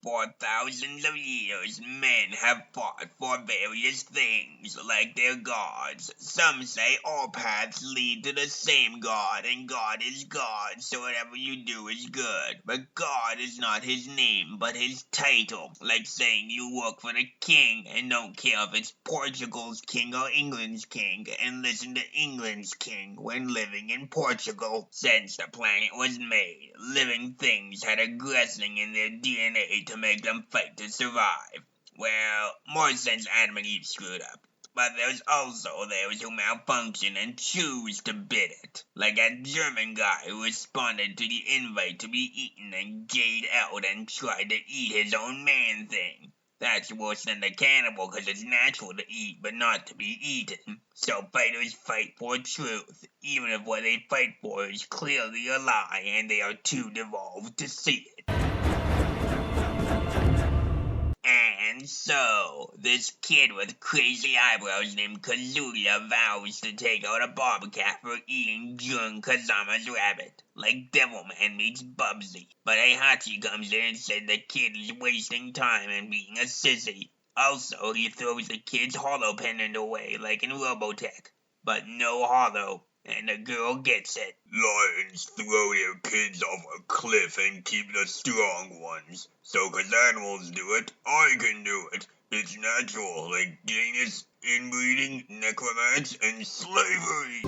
For thousands of years, men have fought for various things, like their gods. Some say all paths lead to the same God, and God is God, so whatever you do is good. But God is not his name, but his title, like saying you work for the king and don't care if it's Portugal's king or England's king, and listen to England's king when living in Portugal. Since the planet was made, living things had aggressing in their DNA to make them fight to survive. Well, more since Adam and Eve screwed up. But there's also those who malfunction and choose to bid it. Like that German guy who responded to the invite to be eaten and gayed out and tried to eat his own man thing. That's worse than the cannibal because it's natural to eat but not to be eaten. So fighters fight for truth, even if what they fight for is clearly a lie and they are too devolved to see it. And so, this kid with crazy eyebrows named Kazuya vows to take out a bobcat for eating Jun Kazama's rabbit, like Devilman meets Bubsy. But Heihachi comes in and said the kid is wasting time and being a sissy. Also, he throws the kid's holo pendant away, like in Robotech. But no holo, and the girl gets it. Lions throw their kids off a cliff and keep the strong ones. So 'cause animals do it, I can do it. It's natural, like gayness, inbreeding, necromance, and slavery.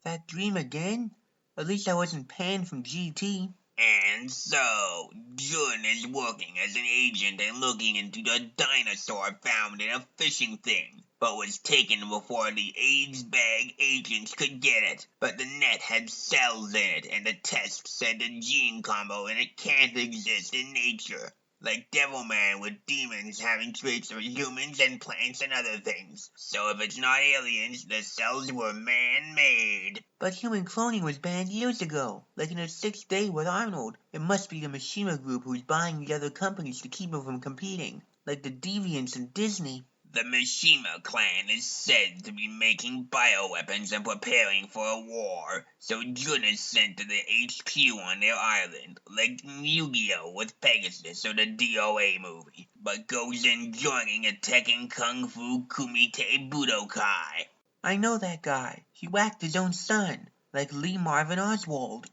That dream again? At least I wasn't panned from GT. And so, Jun is working as an agent and looking into the dinosaur found in a fishing thing, but was taken before the AIDS bag agents could get it. But the net had cells in it, and the test said the gene combo in it can't exist in nature. Like Devilman with demons having traits of humans and plants and other things. So if it's not aliens, the cells were man-made. But human cloning was banned years ago, like in a 6th Day with Arnold. It must be the Mishima group who's buying the other companies to keep them from competing, like the Deviants in Disney. The Mishima clan is said to be making bioweapons and preparing for a war, so Jun is sent to the HQ on their island, like Yu-Gi-Oh! With Pegasus or the DOA movie, but goes in joining a Tekken Kung Fu Kumite Budokai. I know that guy. He whacked his own son, like Lee Marvin Oswald.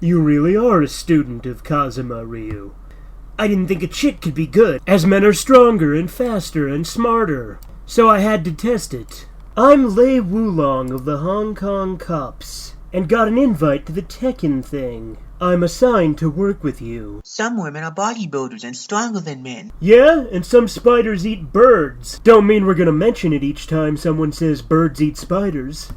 You really are a student of Kazuma, Ryu. I didn't think a chit could be good, as men are stronger and faster and smarter. So I had to test it. I'm Lei Wulong of the Hong Kong Cops, and got an invite to the Tekken thing. I'm assigned to work with you. Some women are bodybuilders and stronger than men. Yeah, and some spiders eat birds. Don't mean we're gonna mention it each time someone says birds eat spiders.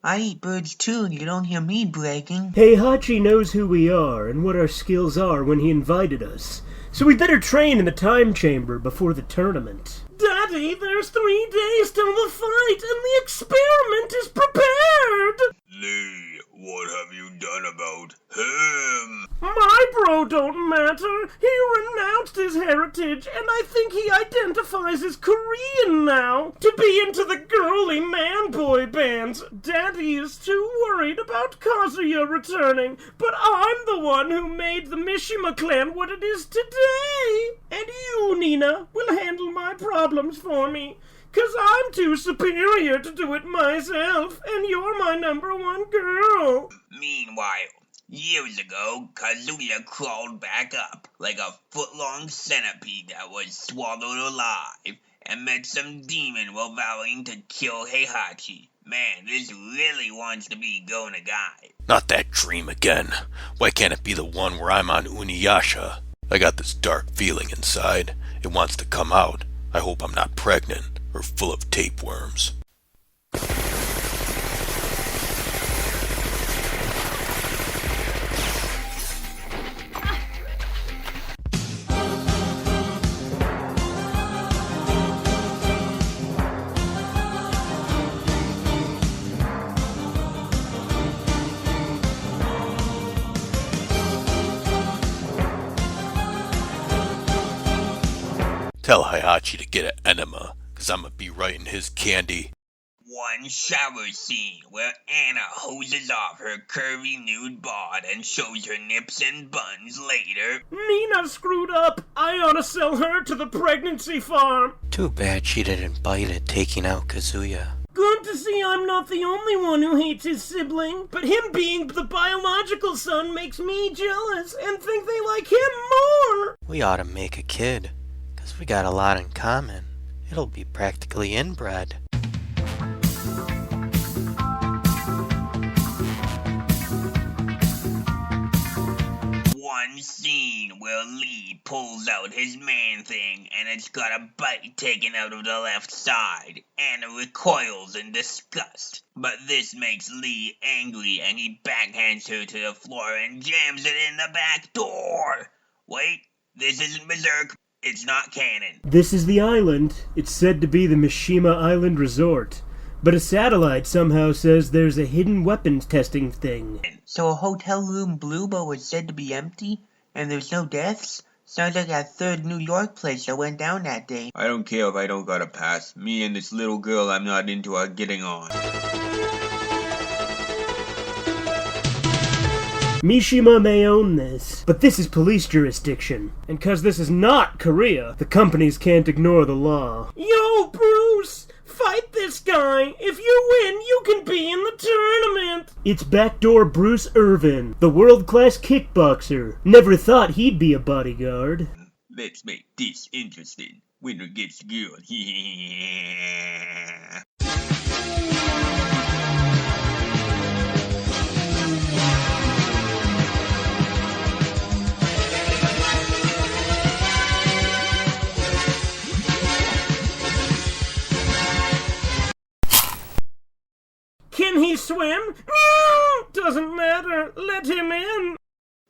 I eat birds too, and you don't hear me bragging. Heihachi knows who we are and what our skills are when he invited us, so we better train in the time chamber before the tournament. Daddy, there's 3 days till the fight, and the experiment is prepared! Lee, what have you done about him? My bro don't matter. He renounced his heritage, and I think he identifies as Korean now. To be into the girly man-boy bands. Daddy is too worried about Kazuya returning, but I'm the one who made the Mishima clan what it is today. And you, Nina, will handle my problems for me. 'Cause I'm too superior to do it myself, and you're my #1 girl. Meanwhile, years ago, Kazuya crawled back up like a foot-long centipede that was swallowed alive and met some demon while vowing to kill Heihachi. Man, this really wants to be Go Nagai. Not that dream again. Why can't it be the one where I'm on Inuyasha? I got this dark feeling inside. It wants to come out. I hope I'm not pregnant or full of tapeworms. Tell Heihachi to get an enema, 'cause I'ma be right in his candy. One shower scene where Anna hoses off her curvy nude bod and shows her nips and buns later. Nina screwed up. I ought to sell her to the pregnancy farm. Too bad she didn't bite at taking out Kazuya. Good to see I'm not the only one who hates his sibling, but him being the biological son makes me jealous and think they like him more. We ought to make a kid, 'cause we got a lot in common. It'll be practically inbred. One scene where Lee pulls out his man thing and it's got a bite taken out of the left side. Anna recoils in disgust, but this makes Lee angry and he backhands her to the floor and jams it in the back door. Wait, this isn't Berserk. It's not canon. This is the island. It's said to be the Mishima Island Resort. But a satellite somehow says there's a hidden weapons testing thing. So a hotel room Bluebell was said to be empty, and there's no deaths? Sounds like that third New York place that went down that day. I don't care if I don't got a pass. Me and this little girl I'm not into are getting on. Mishima may own this, but this is police jurisdiction. And 'cause this is not Korea, the companies can't ignore the law. Yo, Bruce! Fight this guy! If you win, you can be in the tournament! It's backdoor Bruce Irvin, the world-class kickboxer. Never thought he'd be a bodyguard. Let's make this interesting. Winner gets girl. Can he swim? No! Doesn't matter. Let him in.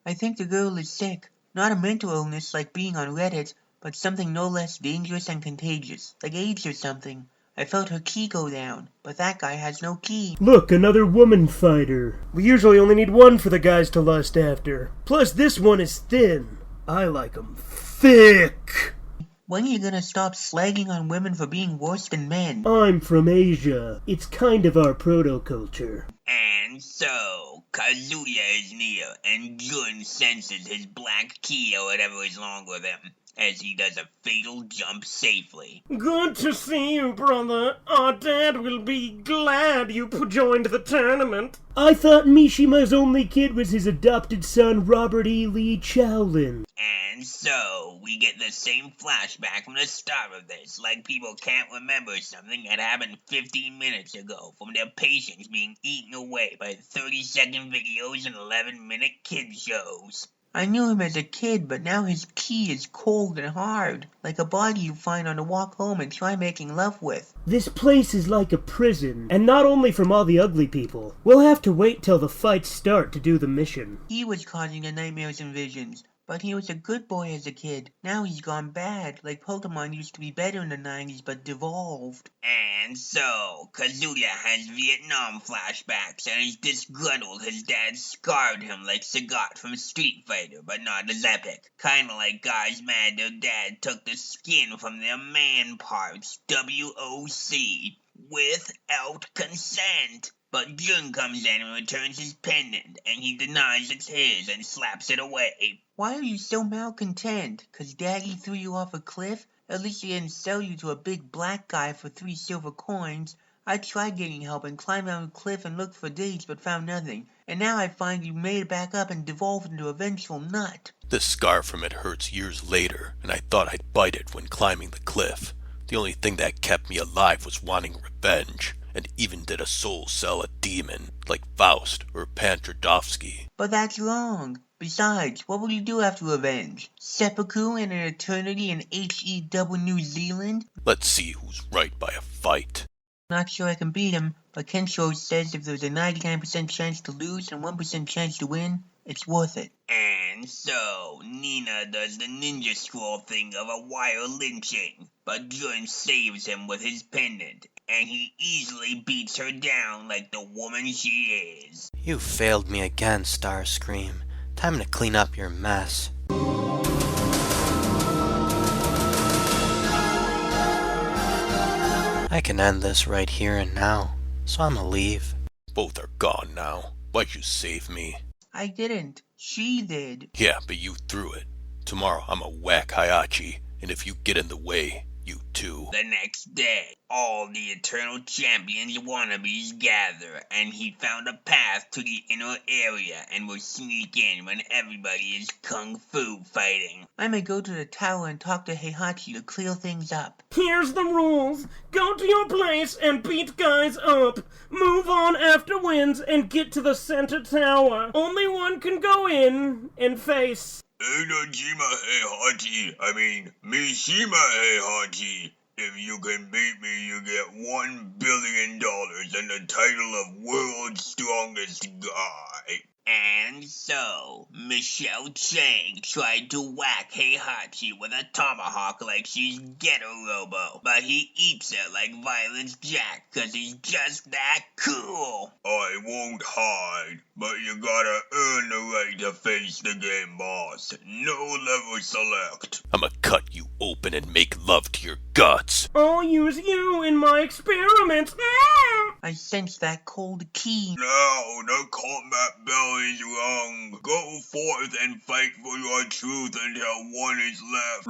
I think the girl is sick. Not a mental illness like being on Reddit, but something no less dangerous and contagious, like AIDS or something. I felt her ki go down, but that guy has no ki. Look, another woman fighter. We usually only need one for the guys to lust after. Plus, this one is thin. I like 'em thick. When are you gonna stop slagging on women for being worse than men? I'm from Asia. It's kind of our proto-culture. And so, Kazuya is near, and Jun senses his black key or whatever is wrong with him, as he does a fatal jump safely. Good to see you, brother. Our dad will be glad you joined the tournament. I thought Mishima's only kid was his adopted son, Robert E. Lee Chaolan. And so, we get the same flashback from the start of this, like people can't remember something that happened 15 minutes ago, from their patience being eaten away by 30-second videos and 11-minute kid shows. I knew him as a kid, but now his ki is cold and hard, like a body you find on the walk home and try making love with. This place is like a prison, and not only from all the ugly people. We'll have to wait till the fights start to do the mission. He was causing the nightmares and visions, but he was a good boy as a kid. Now he's gone bad, like Pokemon used to be better in the 90s but devolved. And so, Kazuya has Vietnam flashbacks and is disgruntled his dad scarred him like Sagat from Street Fighter, but not as epic. Kinda like guys mad their dad took the skin from their man parts, WOC, without consent. But Jun comes in and returns his pendant, and he denies it's his and slaps it away. Why are you so malcontent? 'Cause Daddy threw you off a cliff? At least he didn't sell you to a big black guy for 3 silver coins. I tried getting help and climbed down a cliff and looked for dates but found nothing. And now I find you made it back up and devolved into a vengeful nut. The scar from it hurts years later, and I thought I'd bite it when climbing the cliff. The only thing that kept me alive was wanting revenge, and even did a soul sell a demon, like Faust or Pantradovsky. But that's wrong. Besides, what will you do after revenge? Seppuku and an eternity in HE New Zealand? Let's see who's right by a fight. Not sure I can beat him, but Kensho says if there's a 99% chance to lose and 1% chance to win, it's worth it. And so, Nina does the ninja scroll thing of a wire lynching, but Jun saves him with his pendant, and he easily beats her down like the woman she is. You failed me again, Starscream. Time to clean up your mess. I can end this right here and now, so I'ma leave. Both are gone now. Why'd you save me? I didn't. She did. Yeah, but you threw it. Tomorrow I'ma whack Heihachi, and if you get in the way, you too. The next day, all the Eternal Champions wannabes gather, and he found a path to the inner area and will sneak in when everybody is kung fu fighting. I may go to the tower and talk to Heihachi to clear things up. Here's the rules. Go to your place and beat guys up. Move on after wins and get to the center tower. Only one can go in and face. Mishima Heihachi. If you can beat me, you get $1 billion and the title of World's Strongest Guy. And so, Michelle Chang tried to whack Heihachi with a tomahawk like she's Ghetto Robo, but he eats it like Violet's Jack cause he's just that cool. I won't hide, but you gotta earn the right to face the game boss. No level select. I'ma cut you open and make love to your guts. I'll use you in my experiments. I sense that cold key. No, the combat bell is wrong. Go forth and fight for your truth until one is left.